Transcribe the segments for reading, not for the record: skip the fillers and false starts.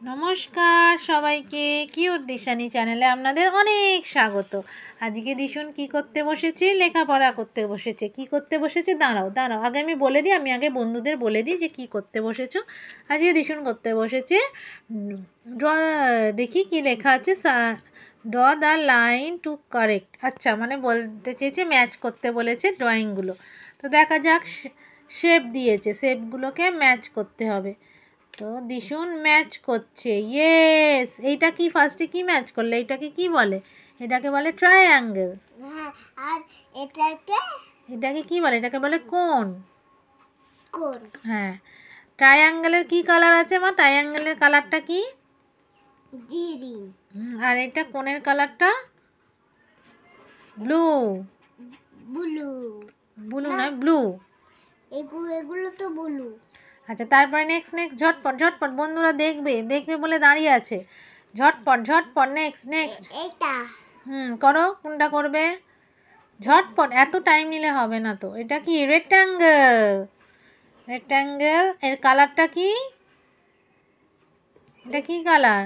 নমস্কার সবাইকে, কিউট দিশানি চ্যানেলে আপনাদের অনেক স্বাগত। আজকে দিশুন কি করতে বসেছে? লেখাপড়া করতে বসেছে। কি করতে বসেছে? দাঁড়াও আগে আমি বলে দিই, আমি আগে বন্ধুদের বলে দিই যে কি করতে বসেছো। আজকে দিশুন করতে বসেছে ড্র। দেখি কি লেখা আছে। Draw the line to correct. আচ্ছা, মানে বলতে চেয়েছে ম্যাচ করতে বলেছে ড্রয়িংগুলো। তো দেখা যাক, শেপ দিয়েছে, শেপগুলোকে ম্যাচ করতে হবে। তো দিশুন ম্যাচ করছে। ইয়েস, এইটা কি ফার্স্টে কি ম্যাচ করলে? এটাকে কি বলে? এটাকে বলে ট্রায়াঙ্গেল। হ্যাঁ, আর এটাকে কি বলে? এটাকে বলে কোণ। কোণ। হ্যাঁ, ট্রায়াঙ্গেলের কি কালার আছে মা? ট্রায়াঙ্গেলের কালারটা কি? গ্রিন। আর এটা কোণের কালারটা ব্লু। ব্লু। ব্লু নয়, ব্লু। এগুলো তো ব্লু। আচ্ছা, তারপরে নেক্সট ঝটপট বন্ধুরা দেখবে বলে দাঁড়িয়ে আছে। ঝটপট নেক্সট। এটা করো, কোনটা করবে? ঝটপট, এত টাইম নিলে হবে না তো। এটা কি? রেক্ট্যাঙ্গেল। এর কালারটা কি? এটা কি কালার?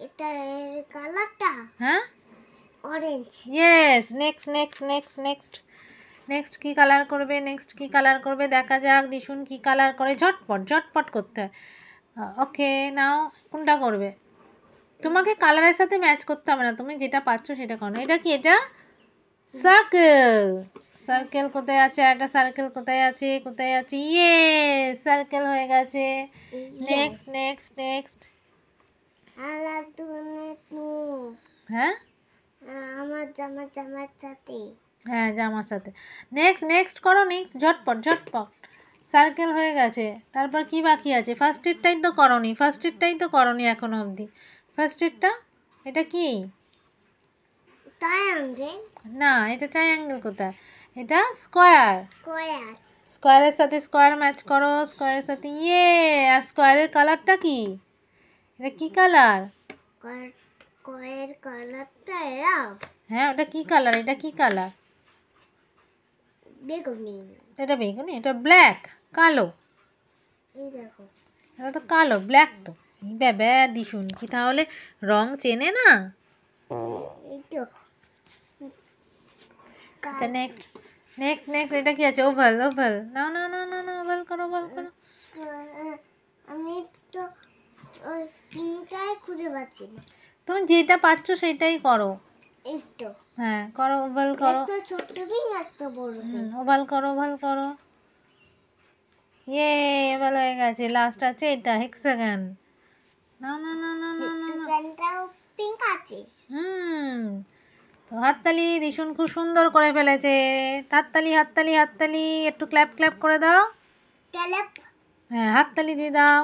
এটা এর কালারটা হ্যাঁ, অরেঞ্জ। ইয়েস। নেক্সট কি কালার করবে? দেখা যাক দিশুন কি কালার করে। ঝটপট করতে হয়। ওকে, নাও কোনটা করবে? তোমাকে কালারের সাথে ম্যাচ করতে হবে না, তুমি যেটা পাচ্ছ সেটা করো। এটা কি? এটা সার্কেল কোথায় আছে? একটা সার্কেল কোথায় আছে? ইয়ে, সার্কেল হয়ে গেছে। নেক্সট। হ্যাঁ, আমার জামার সাথে। হ্যাঁ, জামার সাথে। নেক্সট করো, ঝটপট। সার্কেল হয়ে গেছে। তারপর কি বাকি আছে? ফার্স্ট এডটাই তো করনি এখনো অবধি। ফার্স্ট এডটা এটা কি? ট্রায়াঙ্গেল না, এটা ট্রায়াঙ্গেল কোথায়? এটা স্কোয়ারের সাথে স্কোয়ার ম্যাচ করো। স্কোয়ারের সাথে, ইয়ে। আর স্কোয়ারের কালারটা কি? এটা কি কালার? স্কোয়ারের কালারটা এরা হ্যাঁ, ওটা কি কালার? এটা কি কালার? বেগুনি। এটা বেগুনি, এটা ব্ল্যাক, কালো। এই দেখো, এটা তো কালো, ব্ল্যাক তো। এই বাবা, দিশুন কি তাহলে রং চেনে না? এই তো। আচ্ছা, নেক্সট এটা কি আছে? ওভাল। না, ওভাল করো। আমি তো ওই তিনটাই খুঁজে পাচ্ছি না। তুমি যেটা পাচ্ছ সেটাই করো। এই তো। হ্যাঁ, করো, ওভাল করো। একটা ছোট্ট পিং, একটা বড় পিং। ওভাল করো। ইয়ে, ওভাল হয়ে গেছে। লাস্ট আছে এটা হেক্সাগন। না। হেক্সাগনটাও পিঙ্ক আছে। তো হাততালি, দিশুন খুব সুন্দর করে ফেলেছে। হাততালি, একটু ক্ল্যাপ করে দাও। ক্যালেপ। হ্যাঁ, হাততালি দিয়ে দাও।